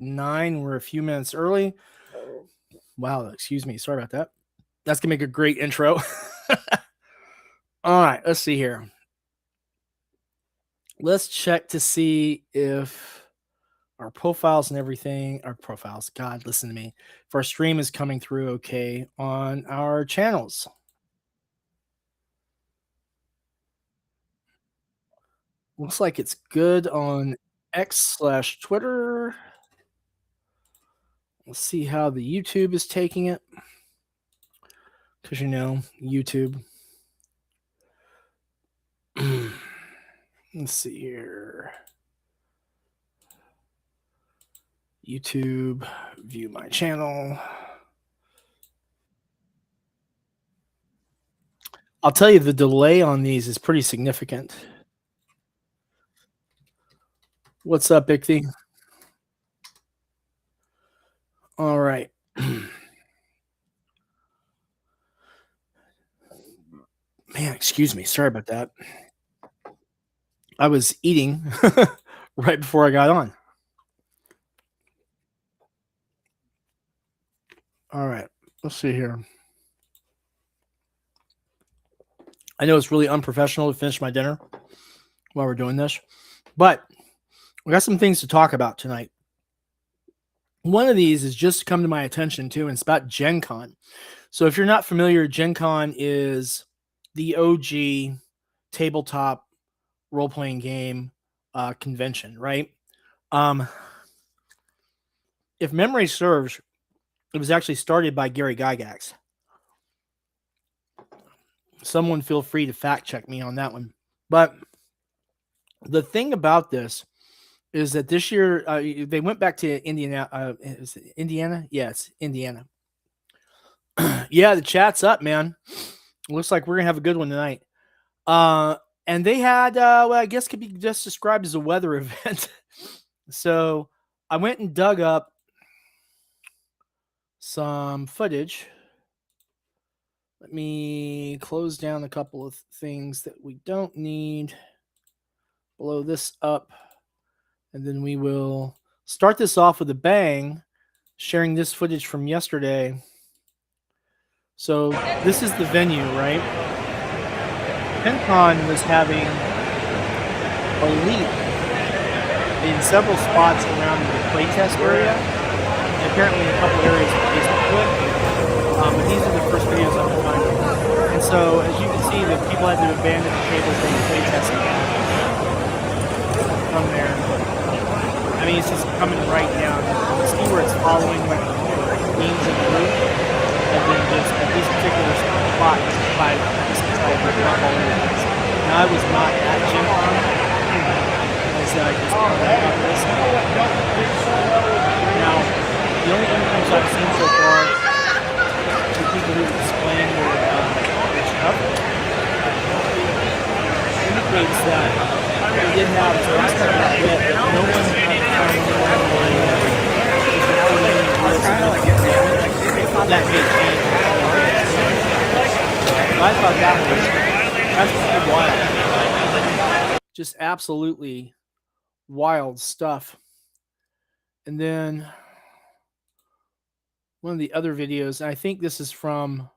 9. We're a few minutes early. Wow, excuse me. Sorry about that. That's going to make a great intro. All right, let's see here. Let's check to see if our profiles and everything, God, listen to me. If our stream is coming through okay on our channels. Looks like it's good on X/Twitter. Let's see how the YouTube is taking it. Because YouTube. Let's see here. YouTube, view my channel. I'll tell you, the delay on these is pretty significant. What's up, Bixby? All right. Man, excuse me. Sorry about that. I was eating right before I got on. All right. Let's see here. I know it's really unprofessional to finish my dinner while we're doing this, but we got some things to talk about tonight. One of these is just come to my attention too, and it's about GenCon. So if you're not familiar, GenCon is the OG tabletop role-playing game convention, right? If memory serves, it was actually started by Gary Gygax. Someone feel free to fact check me on that one. But the thing about this is that this year they went back to Indiana. Is it Indiana? Yes, Indiana. Yeah, the chat's up, man. Looks like we're gonna have a good one tonight. And they had, well, I guess could be just described as a weather event. So I went and dug up some footage. Let me close down a couple of things that we don't need. Blow this up. And then we will start this off with a bang, sharing this footage from yesterday. So this is the venue, right? GenCon was having a leak in several spots around the playtest area, and apparently in a couple areas of Facebook. But these are the first videos I'm finding. And so, as you can see, the people had to abandon the tables during the playtesting from there. I mean, it's just coming right down. You can see where it's following like beams of the roof, and then just at this particular spot, by this now I was not at GenCon. I said I just found out about this. Now, the only interviews I've seen so far to people who explain their stuff indicates that they didn't have to ask about it, but no one found that made change. I thought that's pretty wild. Just absolutely wild stuff. And then one of the other videos, and I think this is from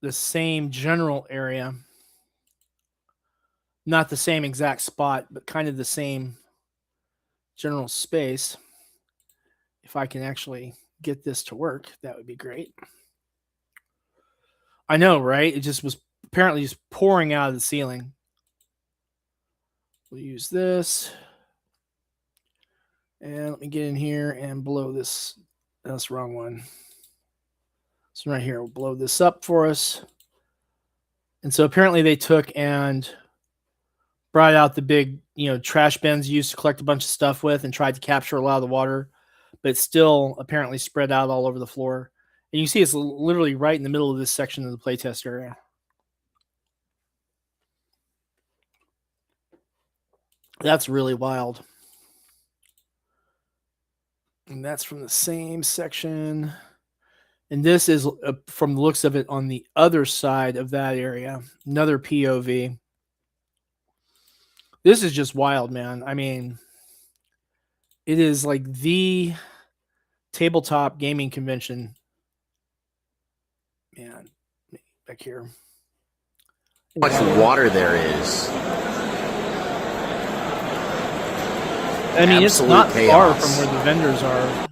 the same general area. Not the same exact spot, but kind of the same general space. If I can actually get this to work, that would be great. I know, right? It just was apparently just pouring out of the ceiling. We'll use this. And let me get in here and blow this. That's the wrong one. So right here, we'll blow this up for us. And so apparently they took and brought out the big, trash bins used to collect a bunch of stuff with and tried to capture a lot of the water. But it's still apparently spread out all over the floor. And you see it's literally right in the middle of this section of the playtest area. That's really wild. And that's from the same section. And this is, from the looks of it, on the other side of that area. Another POV. This is just wild, man. I mean, It is like the tabletop gaming convention. Man, back here. How much water there is. I mean, Absolute it's not chaos. far from where the vendors are.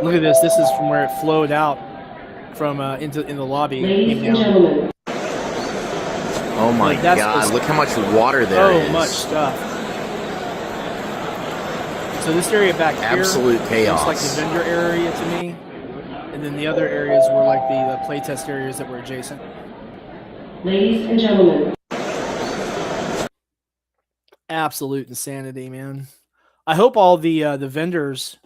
Look at this. This is from where it flowed out from in the lobby. Ladies and gentlemen. Oh my God! Look how much water there is. So much stuff. So this area back here, absolute chaos. Looks like the vendor area to me, and then the other areas were like the playtest areas that were adjacent. Ladies and gentlemen. Absolute insanity, man. I hope all the vendors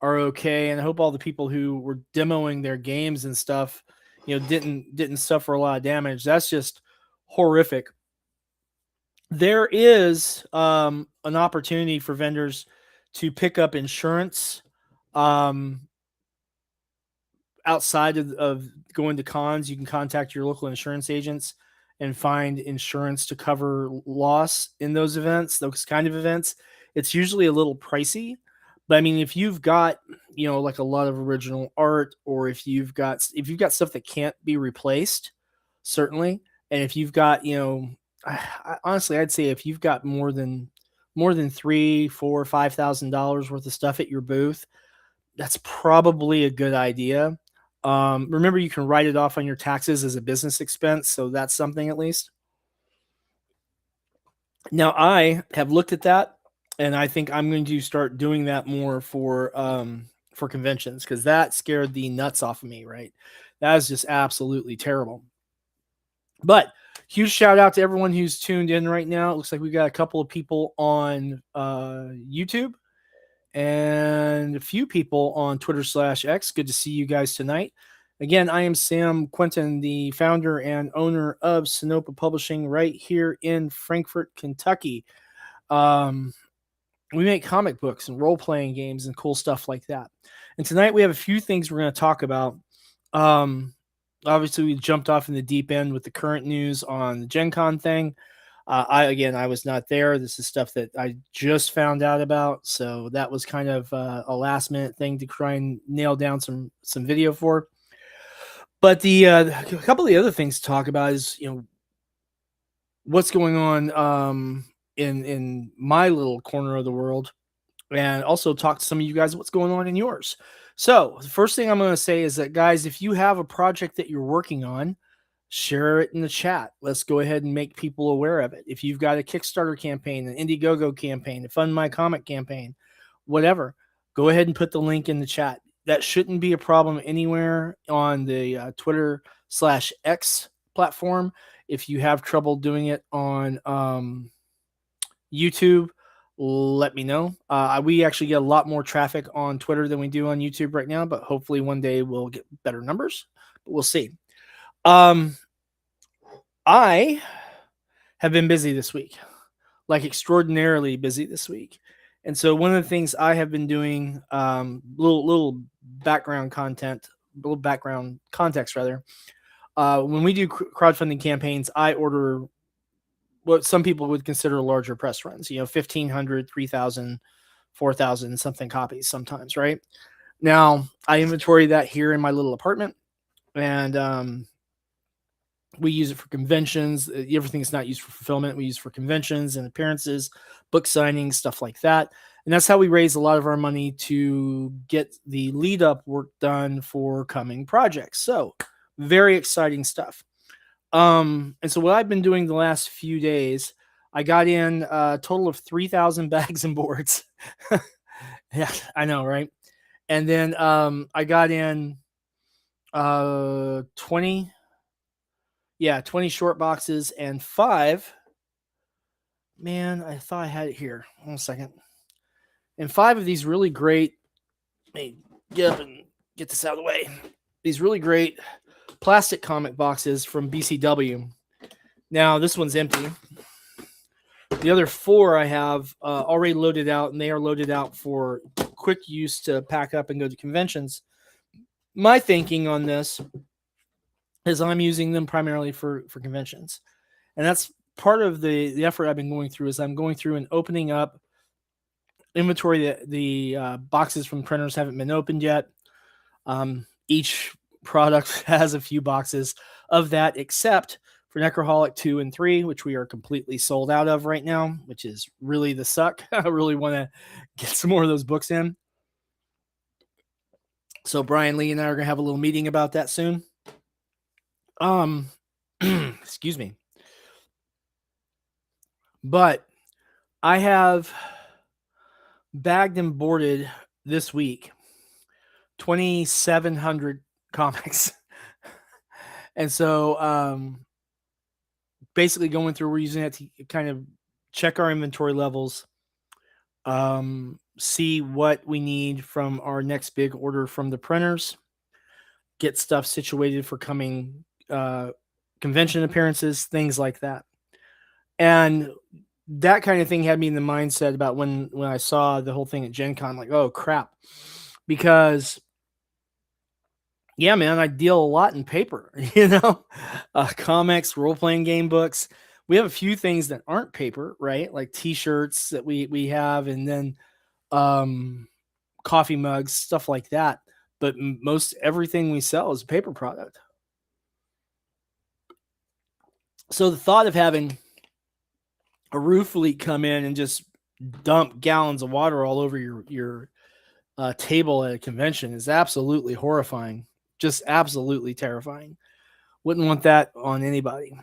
are okay, and I hope all the people who were demoing their games and stuff, didn't suffer a lot of damage. That's just horrific. There is an opportunity for vendors to pick up insurance outside of going to cons. You can contact your local insurance agents and find insurance to cover loss in those events, those kind of events. It's usually a little pricey, but I mean, if you've got, like a lot of original art, or if you've got stuff that can't be replaced, certainly. And if you've got, honestly, I'd say if you've got more than $3,000, $4,000, $5,000 worth of stuff at your booth, that's probably a good idea. Remember, you can write it off on your taxes as a business expense, so that's something at least. Now, I have looked at that, and I think I'm going to start doing that more for conventions, because that scared the nuts off of me, right? That is just absolutely terrible. But huge shout out to everyone who's tuned in right now. It looks like we've got a couple of people on YouTube and a few people on Twitter/X. Good to see you guys tonight. Again, I am Sam Quentin, the founder and owner of Sinopa Publishing right here in Frankfort, Kentucky. We make comic books and role-playing games and cool stuff like that. And tonight we have a few things we're going to talk about. Obviously, we jumped off in the deep end with the current news on the GenCon thing. I was not there. This is stuff that I just found out about, so that was kind of a last-minute thing to try and nail down some video for. But a couple of the other things to talk about is, what's going on in my little corner of the world, and also talk to some of you guys what's going on in yours. So the first thing I'm going to say is that, guys, if you have a project that you're working on, share it in the chat. Let's go ahead and make people aware of it. If you've got a Kickstarter campaign, an Indiegogo campaign, a Fund My Comic campaign, whatever, go ahead and put the link in the chat. That shouldn't be a problem anywhere on the Twitter/X platform. If you have trouble doing it on YouTube, let me know. We actually get a lot more traffic on Twitter than we do on YouTube right now, but hopefully one day we'll get better numbers. But we'll see. I have been busy this week, like extraordinarily busy this week. And so one of the things I have been doing, little background context rather. When we do crowdfunding campaigns, I order what some people would consider larger press runs, 1,500, 3,000, 4,000 something copies sometimes, right? Now, I inventory that here in my little apartment, and we use it for conventions. Everything's not used for fulfillment. We use it for conventions and appearances, book signings, stuff like that. And that's how we raise a lot of our money to get the lead up work done for coming projects. So very exciting stuff. And so what I've been doing the last few days, I got in a total of 3,000 bags and boards. Yeah, I know, right? And then I got in 20 short boxes and 5. Man, I thought I had it here. 1 second. And 5 of these really great. Let me get up and get this out of the way. These really great plastic comic boxes from BCW. Now, this one's empty. The other 4 I have already loaded out, and they are loaded out for quick use to pack up and go to conventions. My thinking on this is I'm using them primarily for conventions. And that's part of the effort I've been going through, is I'm going through and opening up inventory. The boxes from printers haven't been opened yet. Each product has a few boxes of that, except for Necroholic 2 and 3, which we are completely sold out of right now, which is really the suck. I really want to get some more of those books in. So Brian Lee and I are going to have a little meeting about that soon. Excuse me. But I have bagged and boarded this week 2,700 comics. And so basically going through, we're using it to kind of check our inventory levels, see what we need from our next big order from the printers, get stuff situated for coming convention appearances, things like that. And that kind of thing had me in the mindset about when I saw the whole thing at GenCon, like, oh crap, because yeah, man, I deal a lot in paper, comics, role-playing game books. We have a few things that aren't paper, right? Like t-shirts that we have, and then coffee mugs, stuff like that. But most everything we sell is a paper product. So the thought of having a roof leak come in and just dump gallons of water all over your table at a convention is absolutely horrifying. Just absolutely terrifying. Wouldn't want that on anybody.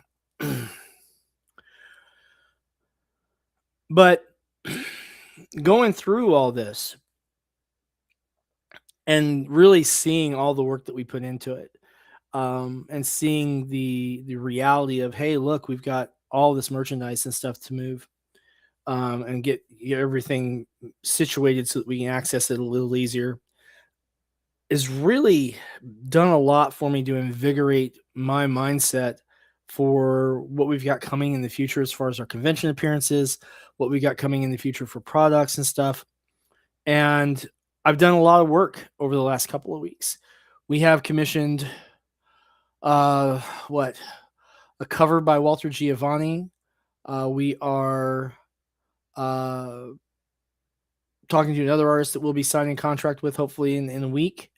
But going through all this and really seeing all the work that we put into it, and seeing the reality of, hey, look, we've got all this merchandise and stuff to move, and get everything situated so that we can access it a little easier, is really done a lot for me to invigorate my mindset for what we've got coming in the future as far as our convention appearances, what we got coming in the future for products and stuff. And I've done a lot of work over the last couple of weeks. We have commissioned a cover by Walter Giovanni. We are talking to another artist that we'll be signing contract with hopefully in a week.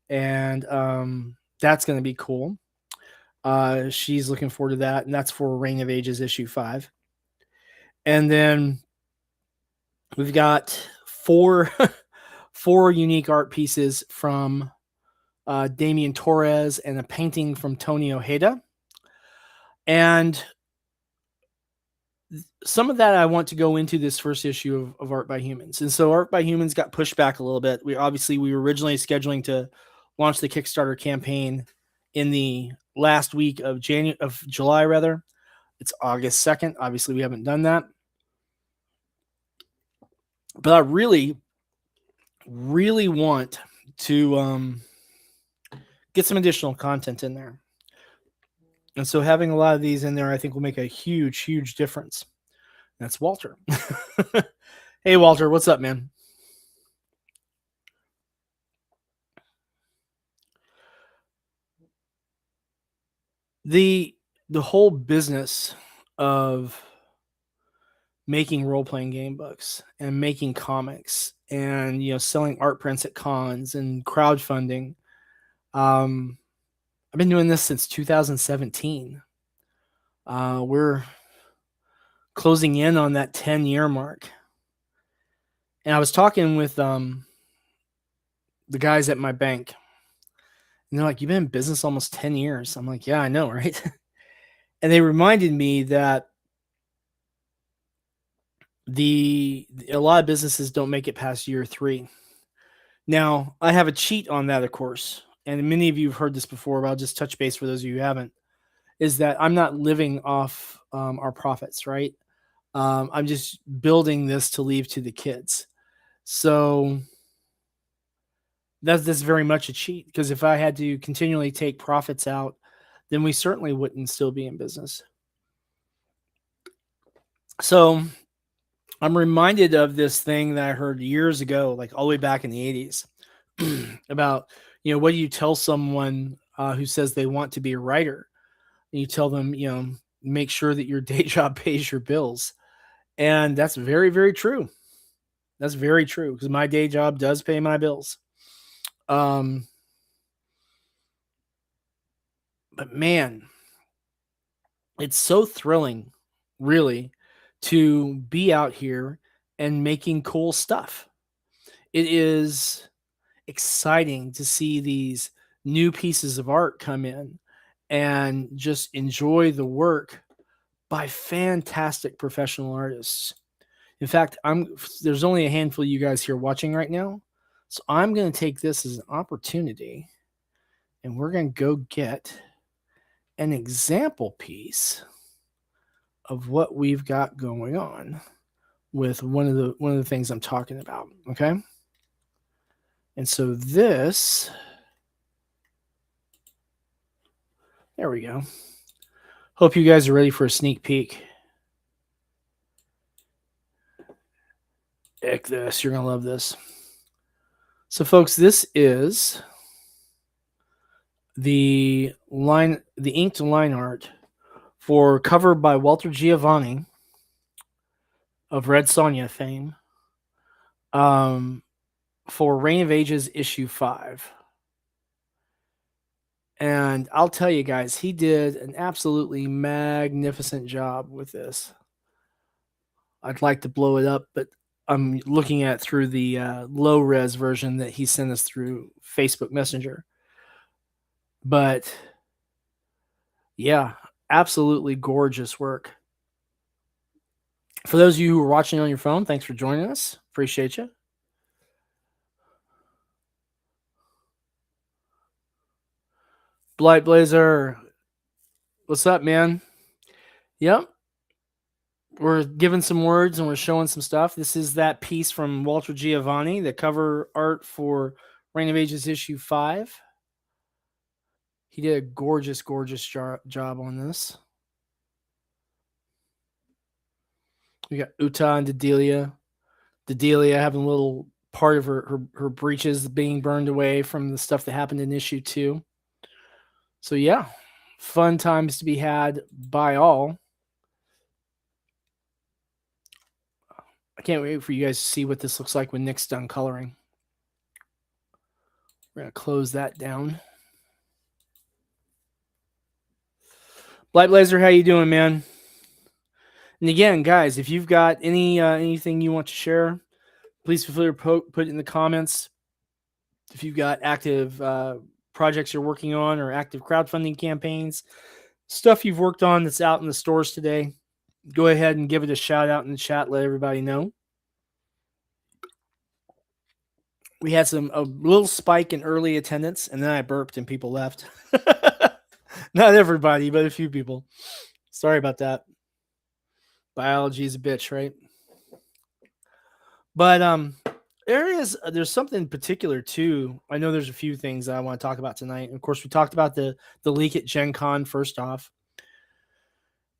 And that's going to be cool. She's looking forward to that. And that's for Reign of Ages issue 5. And then we've got four unique art pieces from Damian Torres and a painting from Tony Ojeda. And some of that I want to go into this first issue of Art by Humans. And so Art by Humans got pushed back a little bit. We were originally scheduling to launch the Kickstarter campaign in the last week of July rather. It's August 2nd. Obviously we haven't done that. But I really, really want to get some additional content in there. And so having a lot of these in there, I think will make a huge, huge difference. That's Walter. Hey, Walter, what's up, man? The whole business of making role-playing game books and making comics and selling art prints at cons and crowdfunding. I've been doing this since 2017. We're closing in on that 10-year mark. And I was talking with the guys at my bank. And they're like, you've been in business almost 10 years. I'm like, yeah, I know, right? And they reminded me that a lot of businesses don't make it past year 3. Now, I have a cheat on that, of course. And many of you have heard this before, but I'll just touch base for those of you who haven't, is that I'm not living off our profits, right? I'm just building this to leave to the kids. So that's very much a cheat, because if I had to continually take profits out, then we certainly wouldn't still be in business. So I'm reminded of this thing that I heard years ago, like all the way back in the 80s, about, what do you tell someone who says they want to be a writer? And you tell them, make sure that your day job pays your bills. And that's very, very true. That's very true because my day job does pay my bills. But man, it's so thrilling, really, to be out here and making cool stuff. It is exciting to see these new pieces of art come in and just enjoy the work by fantastic professional artists. In fact, there's only a handful of you guys here watching right now. So I'm going to take this as an opportunity and we're going to go get an example piece of what we've got going on with one of the things I'm talking about, okay? And so this, there we go. Hope you guys are ready for a sneak peek. Heck this, you're going to love this. So folks, this is the inked line art for cover by Walter Giovanni of Red Sonja fame, for Reign of Ages issue 5. And I'll tell you guys, he did an absolutely magnificent job with this. I'd like to blow it up, but I'm looking at through the low res version that he sent us through Facebook Messenger. But yeah, absolutely gorgeous work. For those of you who are watching on your phone, thanks for joining us. Appreciate you. Blight Blazer, what's up, man? Yep. We're giving some words and we're showing some stuff. This is that piece from Walter Giovanni, the cover art for Reign of Ages issue 5. He did a gorgeous, gorgeous job on this. We got Uta and Dedelia. Dedelia having a little part of her breeches being burned away from the stuff that happened in issue 2. So yeah, fun times to be had by all. I can't wait for you guys to see what this looks like when Nick's done coloring. We're going to close that down. Blight Blazer, how you doing, man? And again, guys, if you've got anything you want to share, please feel free to put it in the comments. If you've got active projects you're working on or active crowdfunding campaigns, stuff you've worked on that's out in the stores today, go ahead and give it a shout out in the chat. Let everybody know. We had a little spike in early attendance, and then I burped and people left. Not everybody, but a few people. Sorry about that. Biology is a bitch, right? But there's something particular too. I know there's a few things that I want to talk about tonight. And of course, we talked about the leak at GenCon first off,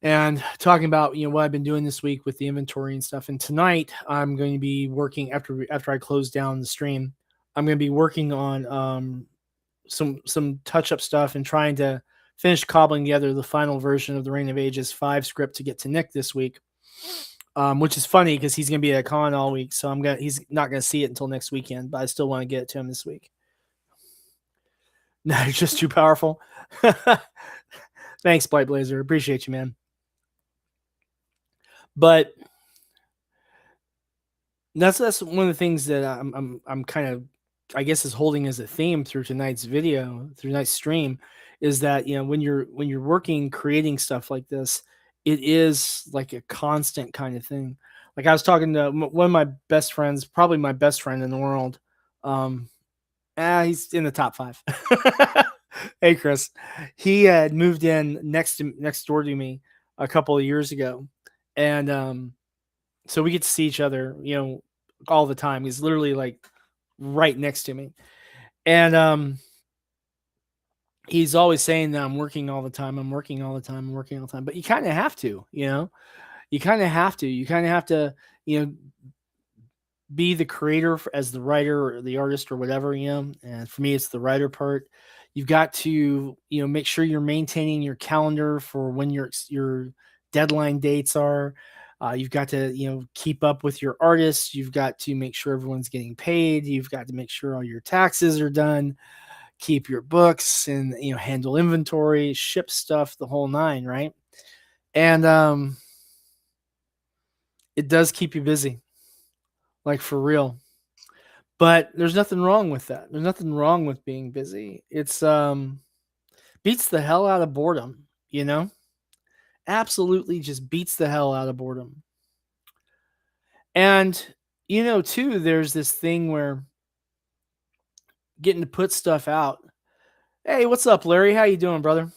and talking about what I've been doing this week with the inventory and stuff. And tonight I'm going to be working after I close down the stream. I'm going to be working on some touch up stuff and trying to finish cobbling together the final version of the Reign of Ages 5 script to get to Nick this week. Which is funny because he's going to be at a con all week, so he's not going to see it until next weekend, but I still want to get it to him this week. No, it's just too powerful. Thanks, Blight Blazer. Appreciate you, man. But that's one of the things that I'm kind of, I guess, is holding as a theme through tonight's stream, is that when you're working, creating stuff like this, it is like a constant kind of thing. Like I was talking to one of my best friends, probably my best friend in the world. He's in the top 5. Hey, Chris. He had moved in next door to me a couple of years ago, and so we get to see each other, all the time. He's literally like right next to me, and he's always saying that I'm working all the time. But you kind of have to, you kind of have to, be the creator as the writer or the artist or whatever, and for me, it's the writer part. You've got to, make sure you're maintaining your calendar for when your deadline dates are. You've got to, keep up with your artists. You've got to make sure everyone's getting paid. You've got to make sure all your taxes are done, keep your books and, handle inventory, ship stuff, the whole nine, right? And it does keep you busy, like for real. But there's nothing wrong with that. There's nothing wrong with being busy. It's beats the hell out of boredom. Absolutely just beats the hell out of boredom. And too, there's this thing where getting to put stuff out. Hey, what's up, Larry? How you doing, brother?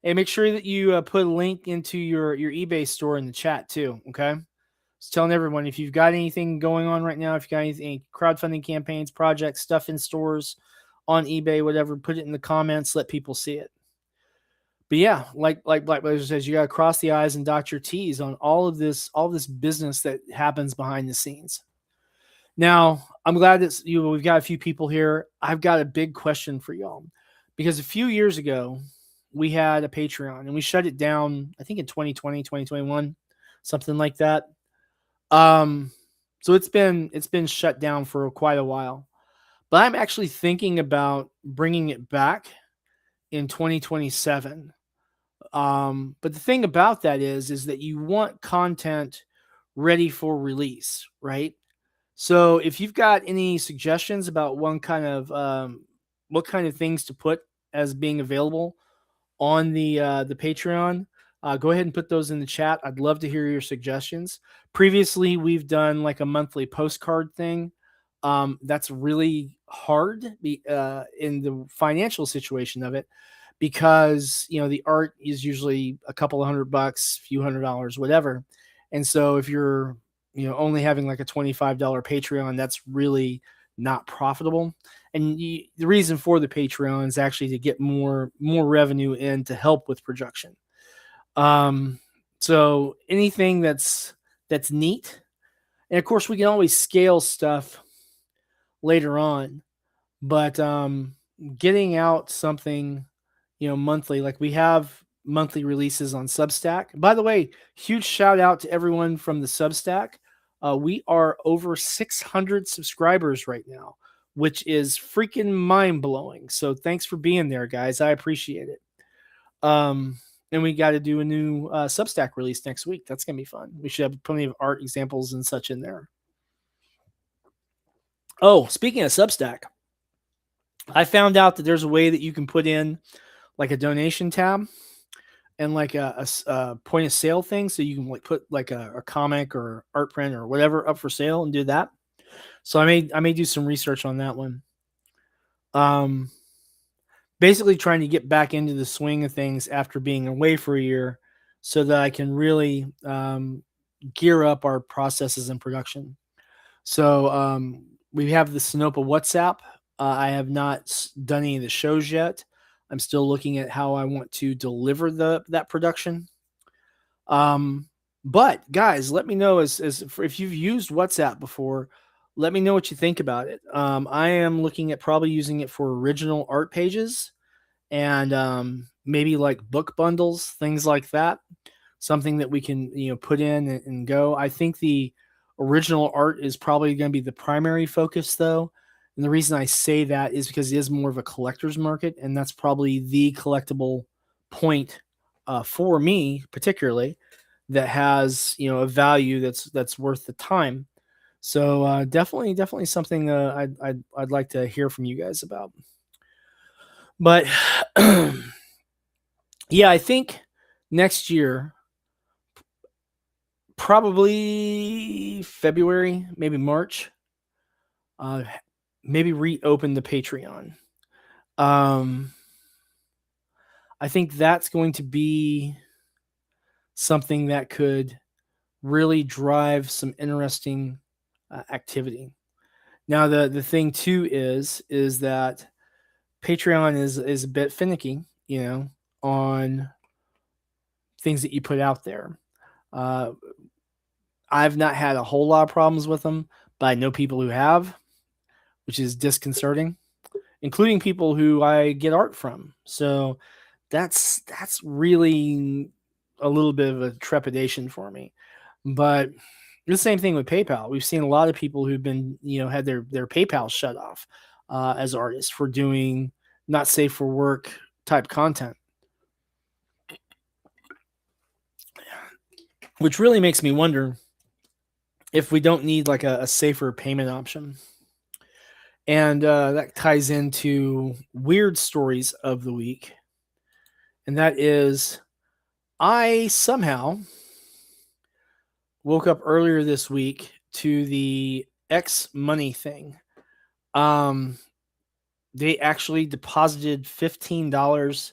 Hey, make sure that you put a link into your eBay store in the chat too. Okay, just telling everyone, if you've got anything going on right now, if you got any crowdfunding campaigns, projects, stuff in stores, on eBay, whatever, put it in the comments. Let people see it. But yeah, like Black Blazer says, you got to cross the I's and dot your T's on all this business that happens behind the scenes. Now, I'm glad that we've got a few people here. I've got a big question for y'all, because a few years ago we had a Patreon and we shut it down, I think in 2020, 2021, something like that. So it's been shut down for quite a while. But I'm actually thinking about bringing it back in 2027. But the thing about that is that you want content ready for release, right? So if you've got any suggestions about what kind of things to put as being available on the Patreon, go ahead and put those in the chat. I'd love to hear your suggestions. Previously, we've done like a monthly postcard thing. That's really hard in the financial situation of it, because the art is usually a couple of $100, few $100, whatever. And so if you're only having like a $25 Patreon, that's really not profitable. And the reason for the Patreon is actually to get more revenue in to help with production. So anything that's neat, and of course we can always scale stuff later on, but getting out something monthly, like we have monthly releases on Substack. By the way, huge shout out to everyone from the Substack. We are over 600 subscribers right now, which is freaking mind blowing. So thanks for being there, guys. I appreciate it. And we got to do a new Substack release next week. That's going to be fun. We should have plenty of art examples and such in there. Oh, speaking of Substack, I found out that there's a way that you can put in like a donation tab and like a point of sale thing. So you can like put like a comic or art print or whatever up for sale and do that. So I may do some research on that one. Basically trying to get back into the swing of things after being away for a year, so that I can really gear up our processes and production. So we have the Sonoma WhatsApp. I have not done any of the shows yet. I'm still looking at how I want to deliver that production. But guys, let me know if you've used WhatsApp before. Let me know what you think about it. I am looking at probably using it for original art pages and maybe like book bundles, things like that. Something that we can put in and go. I think the original art is probably going to be the primary focus, though. And the reason I say that is because it is more of a collector's market, and that's probably the collectible point for me, particularly, that has a value that's worth the time. So definitely something I'd like to hear from you guys about. But yeah, I think next year, probably February, maybe March, maybe reopen the Patreon. I think that's going to be something that could really drive some interesting activity. Now, the thing too is that Patreon is a bit finicky, on things that you put out there. I've not had a whole lot of problems with them, but I know people who have, which is disconcerting, including people who I get art from. So that's really a little bit of a trepidation for me. But the same thing with PayPal. We've seen a lot of people who've been, had their PayPal shut off as artists for doing not safe for work type content, which really makes me wonder if we don't need like a safer payment option. And that ties into weird stories of the week. And that is, I somehow woke up earlier this week to the X Money thing. They actually deposited $15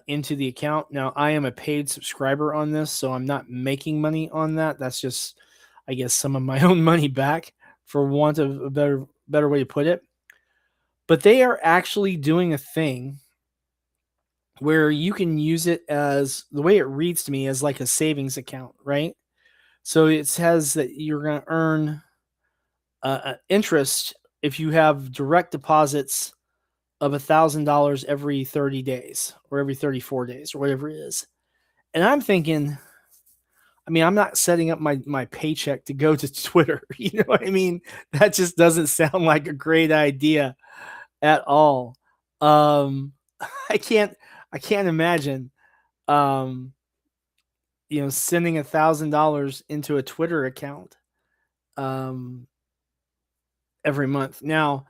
into the account. Now, I am a paid subscriber on this, so I'm not making money on that. That's just, I guess, some of my own money back, for want of a better way to put it. But they are actually doing a thing where you can use it as, the way it reads to me, as like a savings account, right? So it says that you're going to earn interest if you have direct deposits of $1,000 every 30 days or every 34 days or whatever it is. And I'm thinking, I mean, I'm not setting up my paycheck to go to Twitter. You know what I mean? That just doesn't sound like a great idea at all. I can't imagine, sending $1,000 into a Twitter account every month. Now,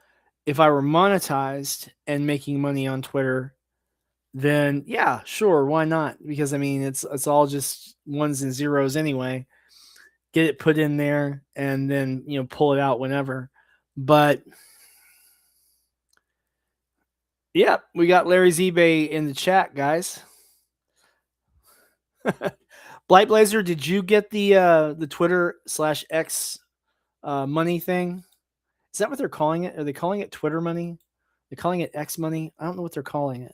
if I were monetized and making money on Twitter, then yeah, sure, why not? Because I mean, it's all just ones and zeros anyway. Get it put in there and then, pull it out whenever. But yeah, we got Larry's eBay in the chat, guys. Blight Blazer, did you get the Twitter /X money thing? Is that what they're calling it? Are they calling it Twitter money? They're calling it X money? I don't know what they're calling it.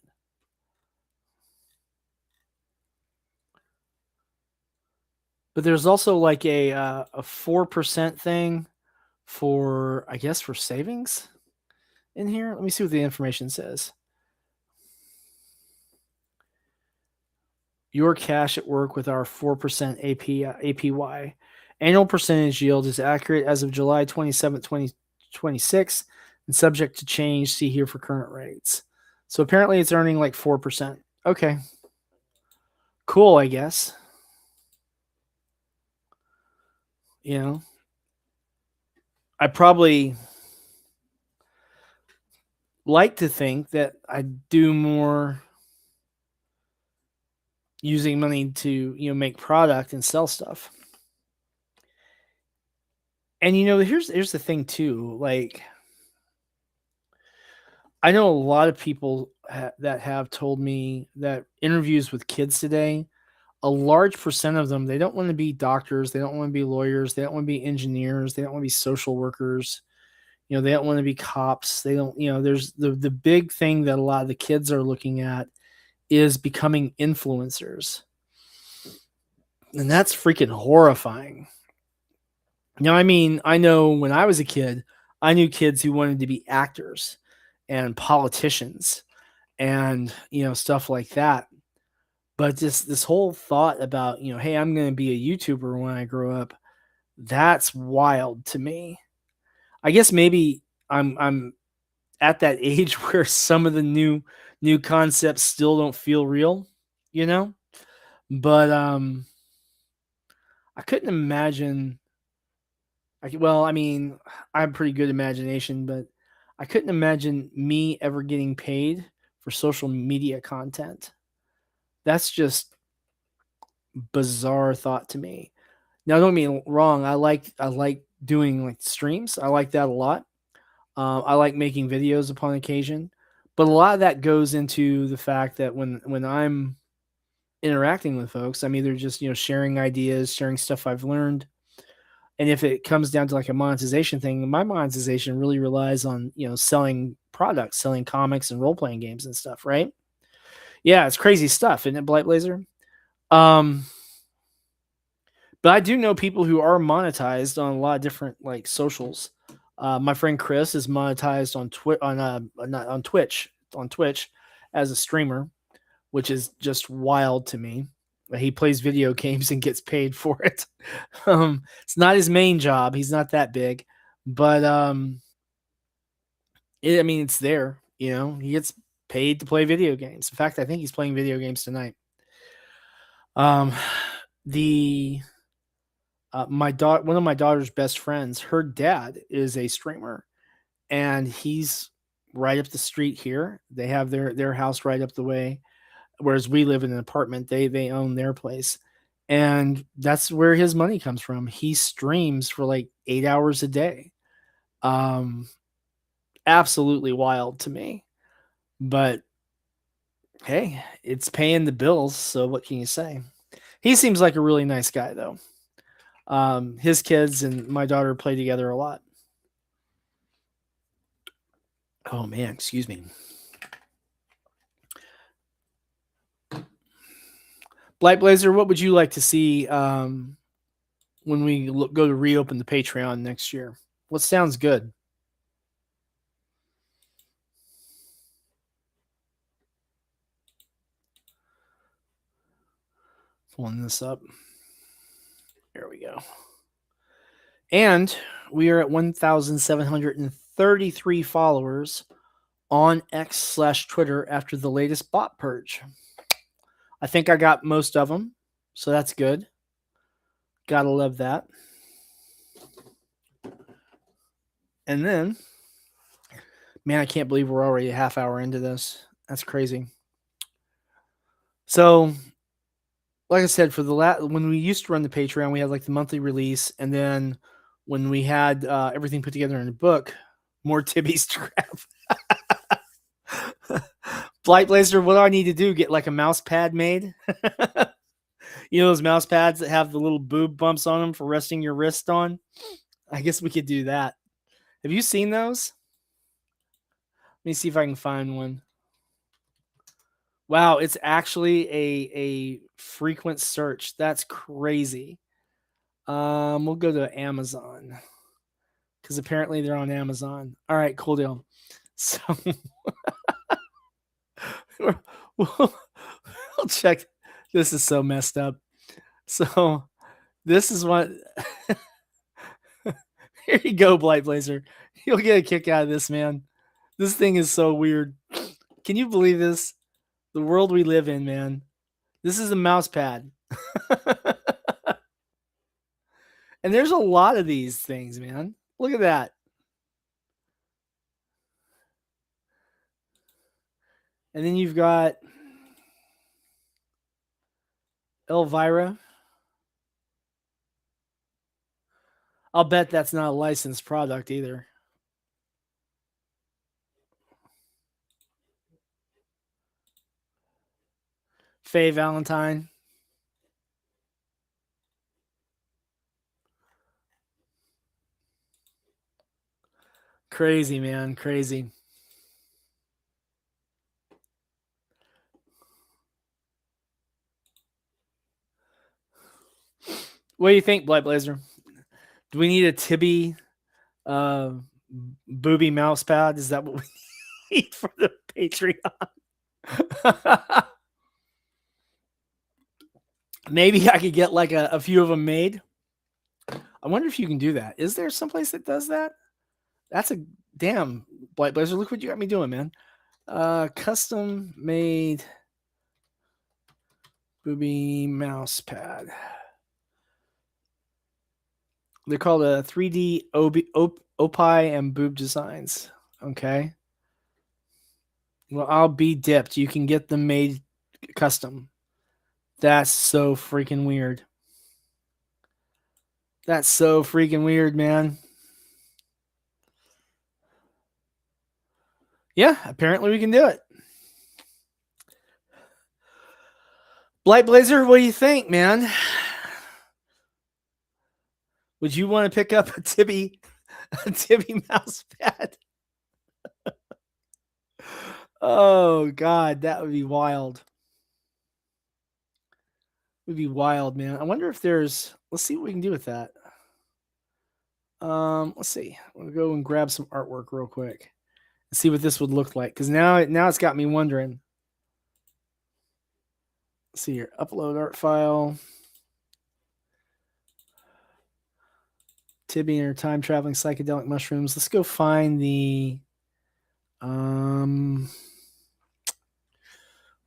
But there's also like a 4% thing for, I guess, for savings in here. Let me see what the information says. Your cash at work with our 4% APY. Annual percentage yield is accurate as of July 27th, 2026 and subject to change. See here for current rates. So apparently it's earning like 4%. Okay. Cool, I guess. I probably like to think that I do more using money to, make product and sell stuff. And here's the thing too. Like, I know a lot of people that have told me that interviews with kids today, a large percent of them, they don't want to be doctors, they don't want to be lawyers, they don't want to be engineers, they don't want to be social workers, they don't want to be cops, they don't, there's the big thing that a lot of the kids are looking at is becoming influencers. And that's freaking horrifying. Now, I mean, I know when I was a kid, I knew kids who wanted to be actors and politicians and, stuff like that. But this whole thought about, hey, I'm going to be a YouTuber when I grow up, that's wild to me. I guess maybe I'm at that age where some of the new concepts still don't feel real, But I couldn't imagine. I mean, I have pretty good imagination, but I couldn't imagine me ever getting paid for social media content. That's just bizarre thought to me. Now, don't get me wrong. I like doing like streams. I like that a lot. I like making videos upon occasion, but a lot of that goes into the fact that when I'm interacting with folks, I'm either just sharing ideas, sharing stuff I've learned, and if it comes down to like a monetization thing, my monetization really relies on selling products, selling comics and role playing games and stuff, right? Yeah, it's crazy stuff, isn't it, Blight Blazer? But I do know people who are monetized on a lot of different like socials. My friend Chris is monetized on Twitch as a streamer, which is just wild to me. He plays video games and gets paid for it. It's not his main job. He's not that big, but it's there. He gets paid to play video games. In fact, I think he's playing video games tonight. The one of my daughter's best friends, her dad is a streamer, and he's right up the street here. They have their house right up the way, whereas we live in an apartment. They own their place, and that's where his money comes from. He streams for like 8 hours a day. Absolutely wild to me, but hey, it's paying the bills. So what can you say? He seems like a really nice guy, though. His kids and my daughter play together a lot. Oh man, excuse me. Blight Blazer, what would you like to see when we go to reopen the Patreon next year? What sounds good? Pulling this up. There we go. And we are at 1,733 followers on X/Twitter after the latest bot purge. I think I got most of them, so that's good. Gotta love that. And then, man, I can't believe we're already a half hour into this. That's crazy. So, like I said, when we used to run the Patreon, we had like the monthly release, and then when we had everything put together in a book, more Tibby's to grab. Blight Blazer, what do I need to do? Get like a mouse pad made? Those mouse pads that have the little boob bumps on them for resting your wrist on? I guess we could do that. Have you seen those? Let me see if I can find one. Wow, it's actually a frequent search. That's crazy. We'll go to Amazon because apparently they're on Amazon. All right, cool deal. So we'll check. This is so messed up. So this is what. Here you go, Blight Blazer. You'll get a kick out of this, man. This thing is so weird. Can you believe this? The world we live in, man. This is a mouse pad. And there's a lot of these things, man. Look at that. And then you've got Elvira. I'll bet that's not a licensed product either. Faye Valentine. Crazy, man. Crazy. What do you think, Blight Blazer? Do we need a Tibby booby mouse pad? Is that what we need for the Patreon? Maybe I could get like a few of them made. I wonder if you can do that. Is there someplace that does that? That's a damn Blight Blazer. Look what you got me doing, man. Custom made booby mouse pad. They're called a 3D Opie and Boob Designs. Okay. Well, I'll be dipped. You can get them made custom. That's so freaking weird. That's so freaking weird, man. Yeah, apparently we can do it. Blight Blazer, what do you think, man? Would you want to pick up a Tibby mouse pad? Oh God, that would be wild. It would be wild, man. I wonder if there's. Let's see what we can do with that. Let's see. We'll go and grab some artwork real quick and see what this would look like. Because now it's got me wondering. Let's see here. Upload art file. Tibby and her time traveling psychedelic mushrooms. Let's go find the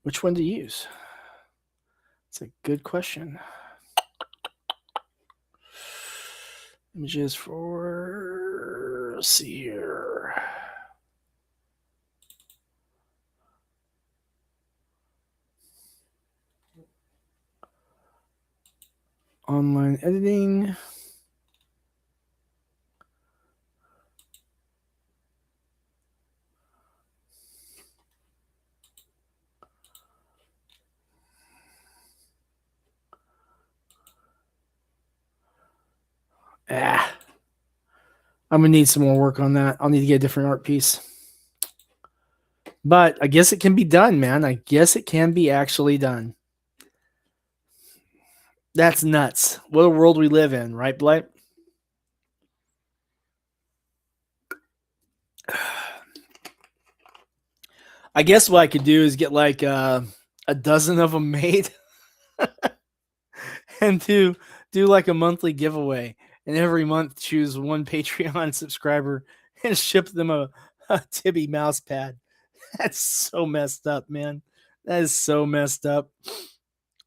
which one to use? It's a good question. Images for, let's see here. Online editing. I'm gonna need some more work on that. I'll need to get a different art piece. But I guess it can be done, man. I guess it can be actually done. That's nuts. What a world we live in, right, Blight? I guess what I could do is get like a dozen of them made and do like a monthly giveaway. And every month choose one Patreon subscriber and ship them a Tibby mouse pad. That's so messed up, man. That is so messed up.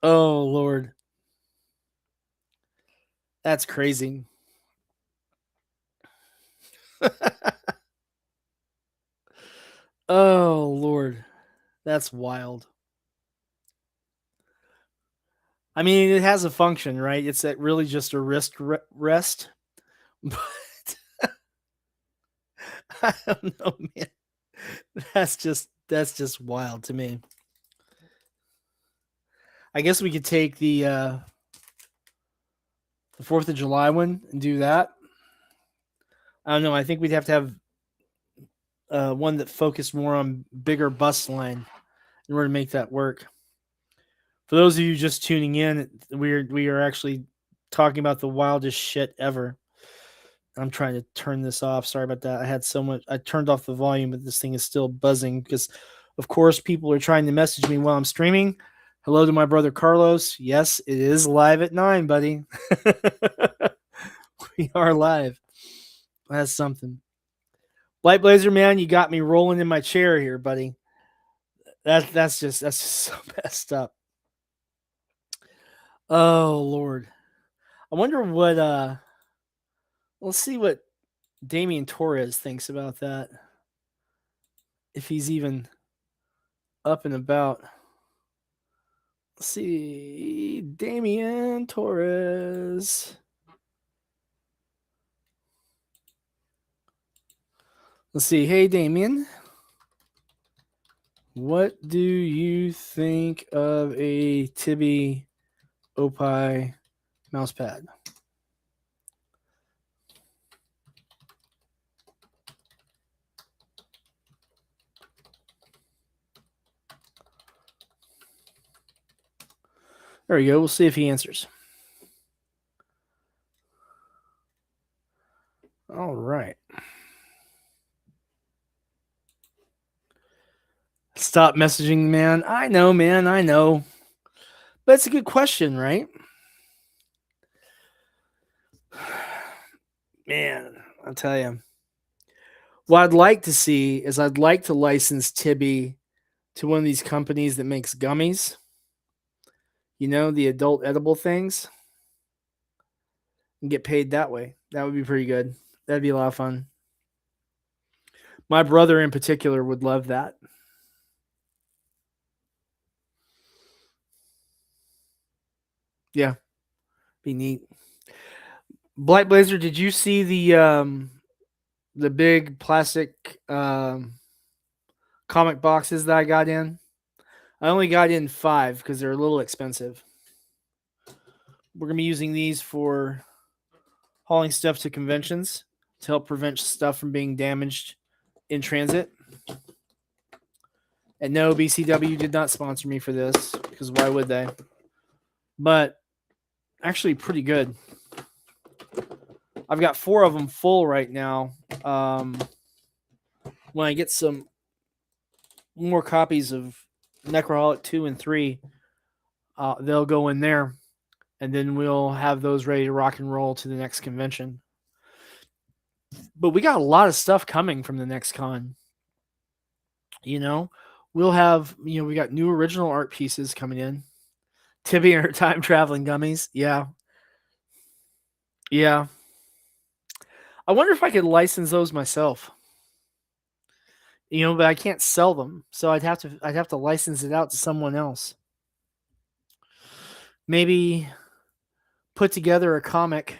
Oh, Lord. That's crazy. Oh, Lord. That's wild. I mean, it has a function, right? It's really just a wrist rest. But I don't know, man. That's just wild to me. I guess we could take the 4th of July one and do that. I don't know. I think we'd have to have one that focused more on bigger bus line in order to make that work. For those of you just tuning in, we are actually talking about the wildest shit ever. I'm trying to turn this off. Sorry about that. I had so much. I turned off the volume, but this thing is still buzzing because, of course, people are trying to message me while I'm streaming. Hello to my brother Carlos. Yes, it is live at 9, buddy. We are live. That's something. Light Blazer, man, you got me rolling in my chair here, buddy. That's just so messed up. Oh, Lord. I wonder what let's see what Damian Torres thinks about that. If he's even up and about. Let's see. Damian Torres. Let's see. Hey, Damian. What do you think of a Tibby Opie mousepad? There we go. We'll see if he answers. All right. Stop messaging, man. I know, man. I know. But it's a good question, right? Man, I'll tell you. What I'd like to see is I'd like to license Tibby to one of these companies that makes gummies. You know, the adult edible things. And get paid that way. That would be pretty good. That'd be a lot of fun. My brother in particular would love that. Yeah. Be neat. Blight Blazer, did you see the big plastic comic boxes that I got in? I only got in 5 because they're a little expensive. We're going to be using these for hauling stuff to conventions to help prevent stuff from being damaged in transit. And no, BCW did not sponsor me for this because why would they? But actually pretty good. I've got 4 of them full right now. When I get some more copies of Necroholic 2 and 3, they'll go in there, and then we'll have those ready to rock and roll to the next convention. But we got a lot of stuff coming from the next con. We'll have, we got new original art pieces coming in. Tibby and her time traveling gummies. Yeah. Yeah. I wonder if I could license those myself. But I can't sell them, so I'd have to license it out to someone else. Maybe put together a comic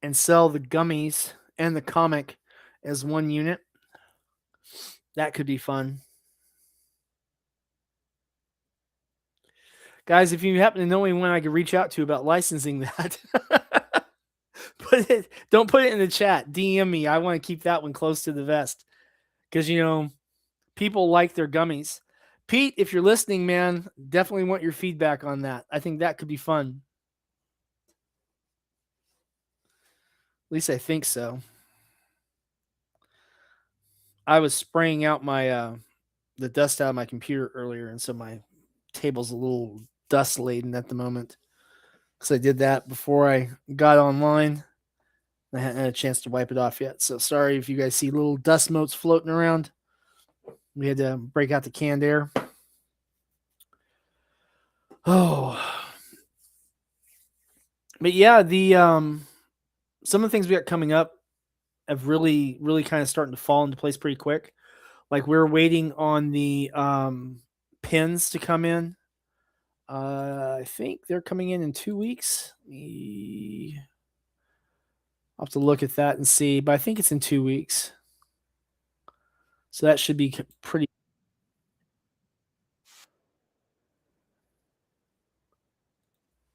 and sell the gummies and the comic as one unit. That could be fun. Guys, if you happen to know anyone I could reach out to about licensing that, don't put it in the chat. DM me. I want to keep that one close to the vest. Because, people like their gummies. Pete, if you're listening, man, definitely want your feedback on that. I think that could be fun. At least I think so. I was spraying out my the dust out of my computer earlier, and so my table's a little dust laden at the moment. Because I did that before I got online. I hadn't had a chance to wipe it off yet. So sorry if you guys see little dust motes floating around. We had to break out the canned air. Oh. But yeah, the some of the things we got coming up have really, really kind of starting to fall into place pretty quick. Like we're waiting on the pins to come in. I think they're coming in 2 weeks. I'll have to look at that and see, but I think it's in 2 weeks. So that should be pretty.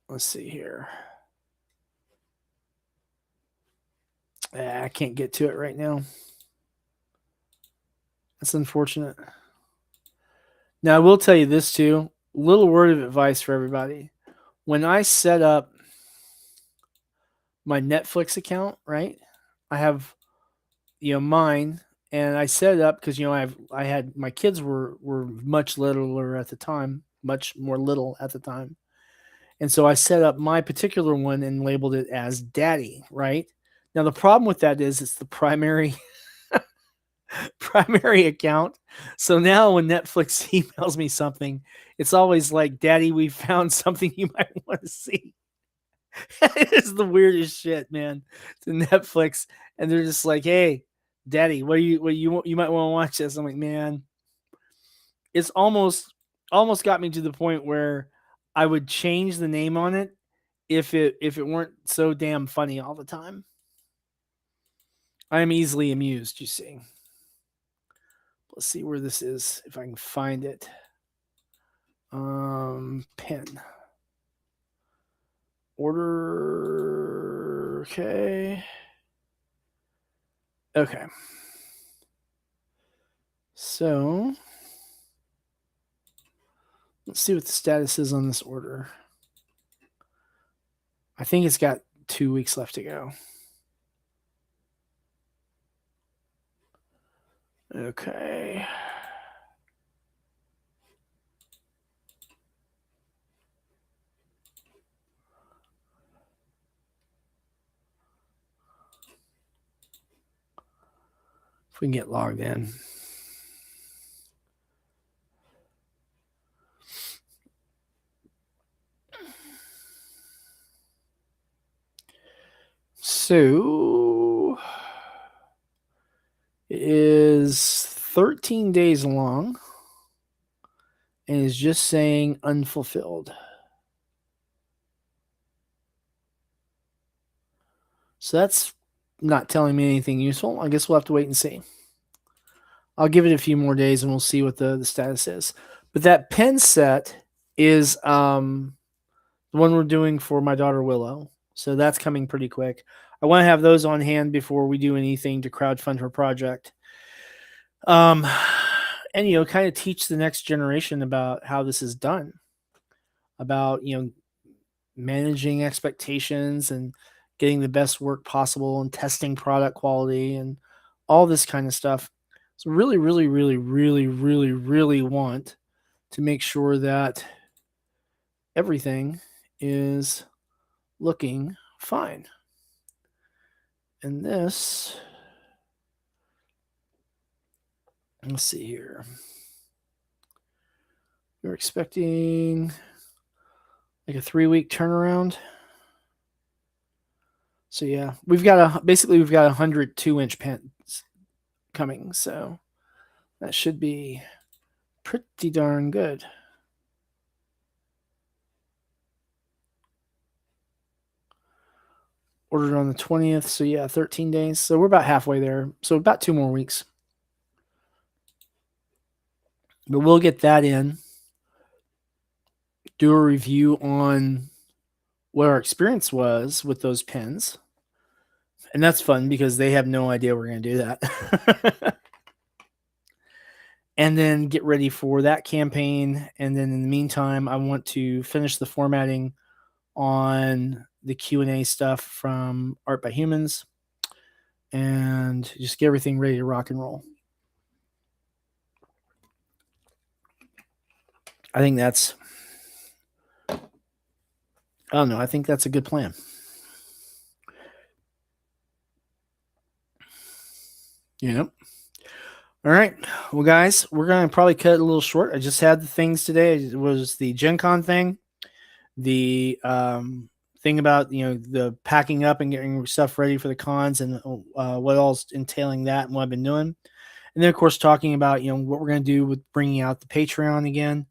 Let's see here. I can't get to it right now. That's unfortunate. Now, I will tell you this too. Little word of advice for everybody. When I set up my Netflix account, right? I have, mine, and I set it up because I had my kids were much littler at the time, much more little at the time, and so I set up my particular one and labeled it as Daddy. Right now, the problem with that is it's the primary account. So now when Netflix emails me something, it's always like, "Daddy, we found something you might want to see." It is the weirdest shit, man. To Netflix, and they're just like, "Hey, Daddy, what you might want to watch this." I'm like, man, it's almost got me to the point where I would change the name on it if it weren't so damn funny all the time. I am easily amused, you see. Let's see where this is, if I can find it. Pen. Order. Okay. So let's see what the status is on this order. I think it's got 2 weeks left to go. Okay. If we can get logged in. So it is 13 days long and is just saying unfulfilled. So that's not telling me anything useful. I guess we'll have to wait and see. I'll give it a few more days and we'll see what the status is. But that pen set is the one we're doing for my daughter Willow. So that's coming pretty quick. I want to have those on hand before we do anything to crowdfund her project. And kind of teach the next generation about how this is done. About, managing expectations and getting the best work possible and testing product quality and all this kind of stuff. So really, really, really, really, really, really want to make sure that everything is looking fine. And this, let's see here. We're expecting like a 3-week turnaround. So yeah, we've got 100 2-inch pens coming. So that should be pretty darn good. Ordered on the 20th. So yeah, 13 days. So we're about halfway there. So about 2 more weeks. But we'll get that in. Do a review on what our experience was with those pens. And that's fun because they have no idea we're going to do that. And then get ready for that campaign. And then in the meantime, I want to finish the formatting on the Q&A stuff from Art by Humans and just get everything ready to rock and roll. I think that's a good plan. All right. Well, guys, we're going to probably cut it a little short. I just had the things today. It was the GenCon thing, the thing about, the packing up and getting stuff ready for the cons and what all's entailing that and what I've been doing. And then, of course, talking about, what we're going to do with bringing out the Patreon again.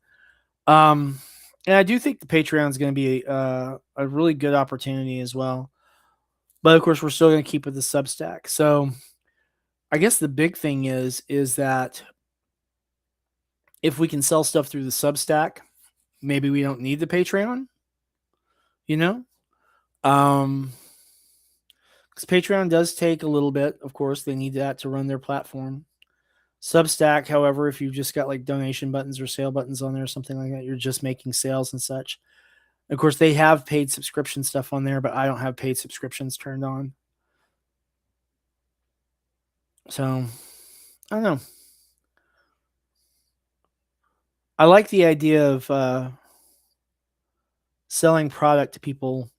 And I do think the Patreon is going to be a really good opportunity as well. But, of course, we're still going to keep with the Substack. So I guess the big thing is that if we can sell stuff through the Substack, maybe we don't need the Patreon, because Patreon does take a little bit. Of course, they need that to run their platform. Substack, however, if you've just got like donation buttons or sale buttons on there or something like that, you're just making sales and such. Of course, they have paid subscription stuff on there, but I don't have paid subscriptions turned on. So, I don't know. I like the idea of selling product to people,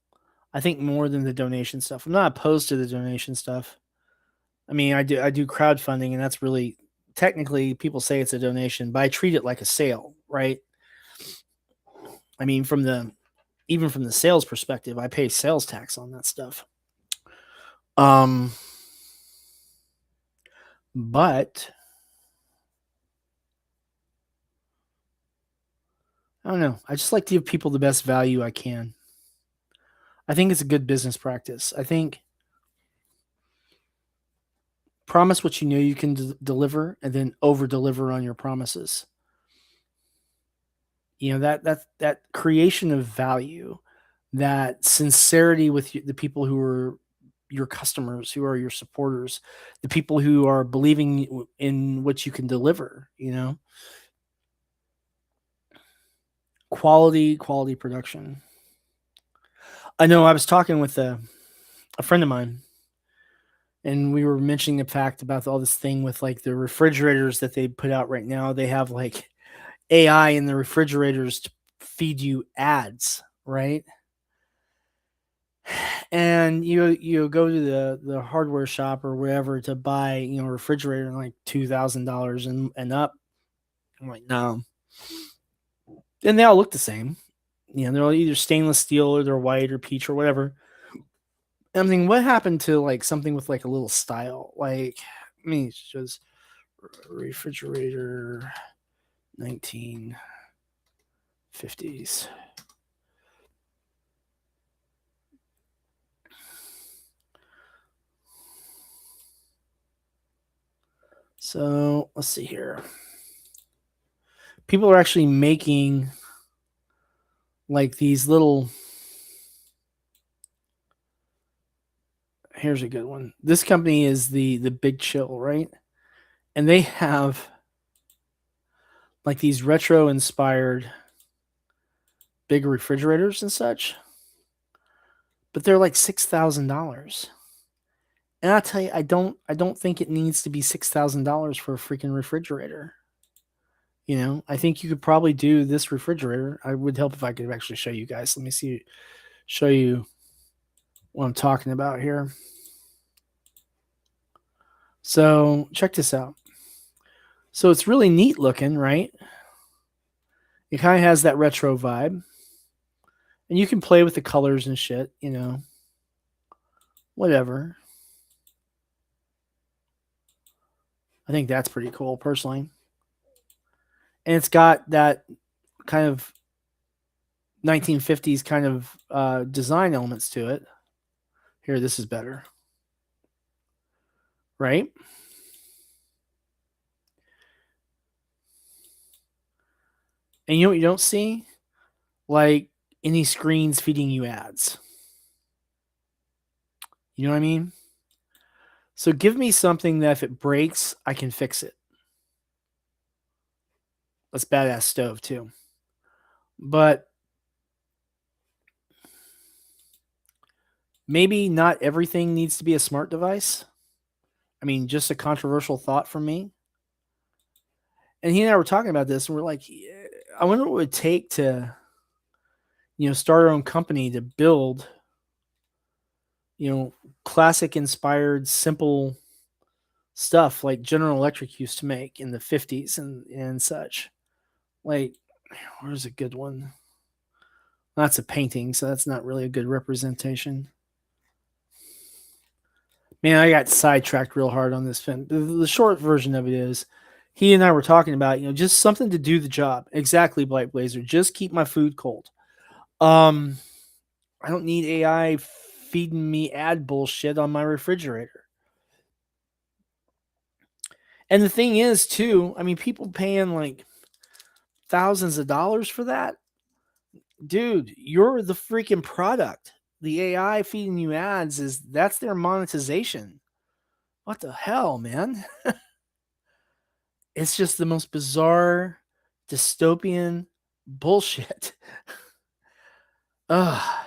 I think, more than the donation stuff. I'm not opposed to the donation stuff. I mean, I do crowdfunding, and that's really, technically, people say it's a donation, but I treat it like a sale, right? I mean, even from the sales perspective, I pay sales tax on that stuff. But I don't know. I just like to give people the best value I can. I think it's a good business practice. I think promise what you know you can deliver, and then over deliver on your promises. That creation of value, that sincerity with the people who are your customers, who are your supporters, the people who are believing in what you can deliver, quality production. I know I was talking with a friend of mine, and we were mentioning the fact about all this thing with like the refrigerators that they put out right now. They have like AI in the refrigerators to feed you ads, right? And you go to the hardware shop or wherever to buy, a refrigerator like $2,000 and up. I'm like, no. And they all look the same. They're all either stainless steel or they're white or peach or whatever. And I'm thinking, what happened to like something with like a little style? Like, I mean, it's just refrigerator 1950s. So let's see here. People are actually making like these little. Here's a good one. This company is the Big Chill, right? And they have like these retro inspired big refrigerators and such, but they're like $6,000. And I'll tell you, I don't think it needs to be $6,000 for a freaking refrigerator. You know, I think you could probably do this refrigerator. I would help if I could actually show you guys. Let me show you what I'm talking about here. So check this out. So it's really neat looking, right? It kind of has that retro vibe. And you can play with the colors and shit, you know, whatever. I think that's pretty cool, personally. And it's got that kind of 1950s kind of design elements to it. Here, this is better. Right? And you know what you don't see? Like any screens feeding you ads. You know what I mean? So give me something that if it breaks, I can fix it. That's badass stove too. But maybe not everything needs to be a smart device. I mean, just a controversial thought from me. And he and I were talking about this, and we're like, I wonder what it would take to, you know, start our own company to build, you know, classic inspired, simple stuff like General Electric used to make in the 50s and such. Like, where's a good one? That's a painting, so that's not really a good representation. Man, I got sidetracked real hard on this film. The short version of it is he and I were talking about, you know, just something to do the job. Exactly, Blight Blazer. Just keep my food cold. I don't need AI feeding me ad bullshit on my refrigerator. And the thing is, too, I mean, people paying like thousands of dollars for that. Dude, you're the freaking product. The AI feeding you ads that's their monetization. What the hell, man? It's just the most bizarre dystopian bullshit. Ugh.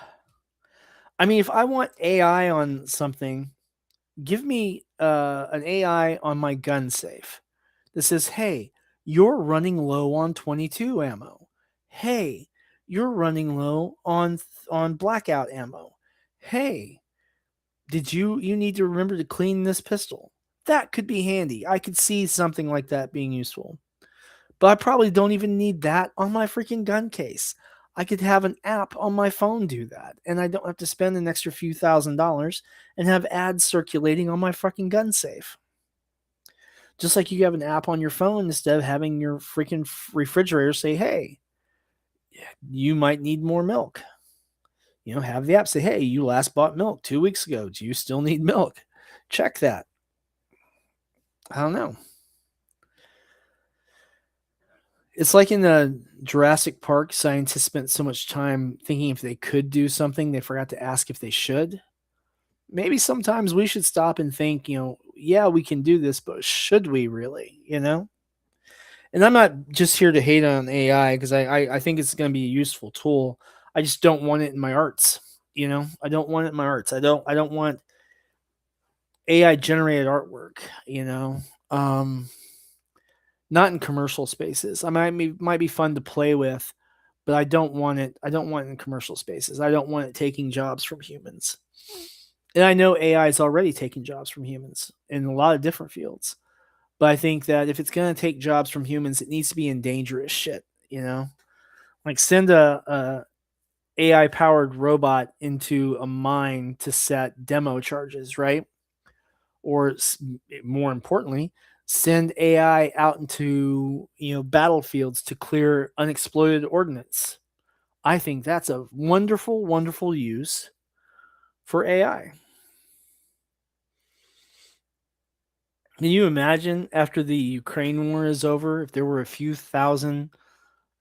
I mean, if I want AI on something, give me an AI on my gun safe that says, hey, you're running low on 22 ammo. Hey, you're running low on blackout ammo. Hey, you need to remember to clean this pistol? That could be handy. I could see something like that being useful. But I probably don't even need that on my freaking gun case. I could have an app on my phone do that, and I don't have to spend an extra few $1,000s and have ads circulating on my fucking gun safe. Just like you have an app on your phone instead of having your freaking refrigerator say, hey, you might need more milk. You know, have the app say, hey, you last bought milk 2 weeks ago. Do you still need milk? Check that. I don't know. It's like in the Jurassic Park, scientists spent so much time thinking if they could do something, they forgot to ask if they should. Maybe sometimes we should stop and think, you know, yeah, we can do this, but should we really, you know? And I'm not just here to hate on AI because I think it's going to be a useful tool. I just don't want it in my arts, you know? I don't want it in my arts. I don't want AI generated artwork, you know? Not in commercial spaces. I mean, it might be fun to play with, but I don't want it. I don't want it in commercial spaces. I don't want it taking jobs from humans. And I know AI is already taking jobs from humans in a lot of different fields. But I think that if it's going to take jobs from humans, it needs to be in dangerous shit, you know? Like send a AI powered robot into a mine to set demo charges, right? Or more importantly, send AI out into, you know, battlefields to clear unexploded ordnance. I think that's a wonderful, wonderful use for AI. Can you imagine after the Ukraine war is over, if there were a few thousand,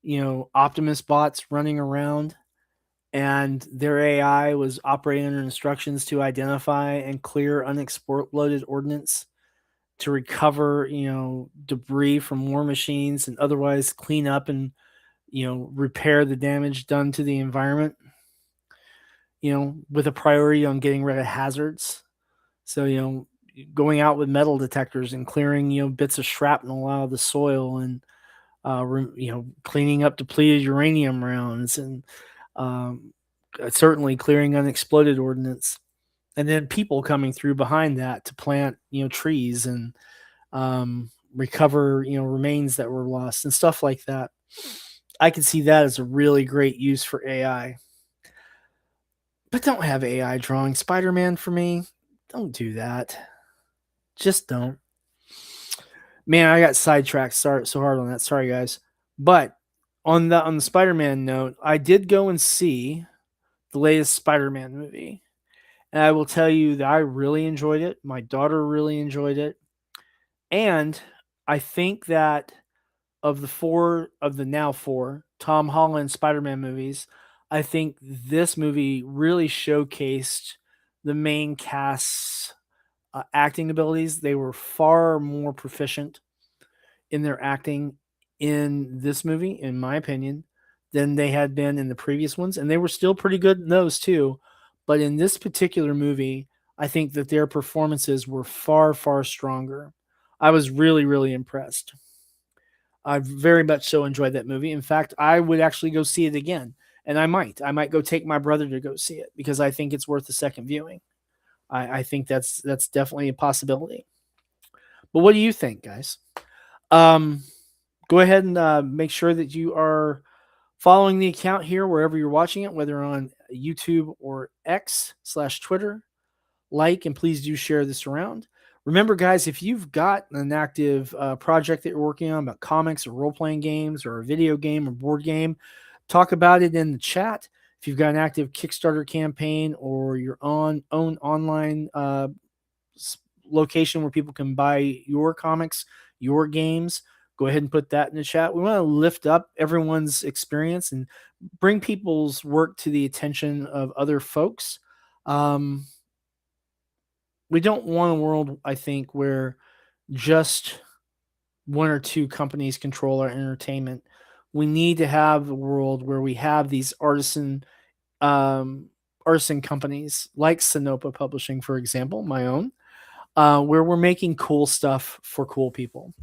you know, Optimus bots running around and their AI was operating under instructions to identify and clear unexploded ordnance, to recover, you know, debris from war machines and otherwise clean up and, you know, repair the damage done to the environment, you know, with a priority on getting rid of hazards. So, you know, going out with metal detectors and clearing, you know, bits of shrapnel out of the soil and cleaning up depleted uranium rounds, and certainly clearing unexploded ordnance, and then people coming through behind that to plant trees and recover remains that were lost and stuff like that. I can see that as a really great use for AI. But don't have AI drawing Spider-Man for me. Don't do that. Just don't. Man, I got sidetracked so hard on that. Sorry, guys. But on the Spider-Man note, I did go and see the latest Spider-Man movie. And I will tell you that I really enjoyed it. My daughter really enjoyed it. And I think that of the now four Tom Holland Spider-Man movies, I think this movie really showcased the main cast's acting abilities. They were far more proficient in their acting in this movie, in my opinion, than they had been in the previous ones. And they were still pretty good in those too. But in this particular movie, I think that their performances were far, far stronger. I was really, really impressed. I very much so enjoyed that movie. In fact, I would actually go see it again. And I might go take my brother to go see it because I think it's worth a second viewing. I think that's definitely a possibility. But what do you think, guys? Go ahead and make sure that you are following the account here wherever you're watching it, whether on YouTube or X/Twitter. Like and please do share this around. Remember, guys, if you've got an active project that you're working on about comics or role-playing games or a video game or board game, talk about it in the chat. If you've got an active Kickstarter campaign or your own online location where people can buy your comics, your games, go ahead and put that in the chat. We want to lift up everyone's experience and bring people's work to the attention of other folks. We don't want a world, I think, where just one or two companies control our entertainment. We need to have a world where we have these artisan companies like Sinopa Publishing, for example, my own, where we're making cool stuff for cool people.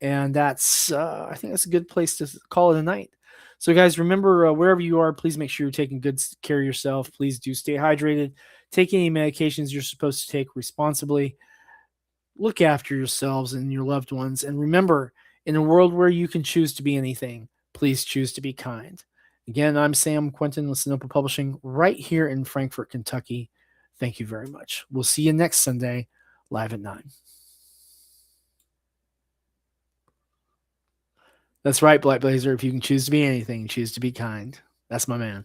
And that's, I think that's a good place to call it a night. So, guys, remember, wherever you are, please make sure you're taking good care of yourself. Please do stay hydrated. Take any medications you're supposed to take responsibly. Look after yourselves and your loved ones. And remember, in a world where you can choose to be anything, please choose to be kind. Again, I'm Sam Quentin with Sinopa Publishing right here in Frankfort, Kentucky. Thank you very much. We'll see you next Sunday, live at 9. That's right, Black Blazer. If you can choose to be anything, choose to be kind. That's my man.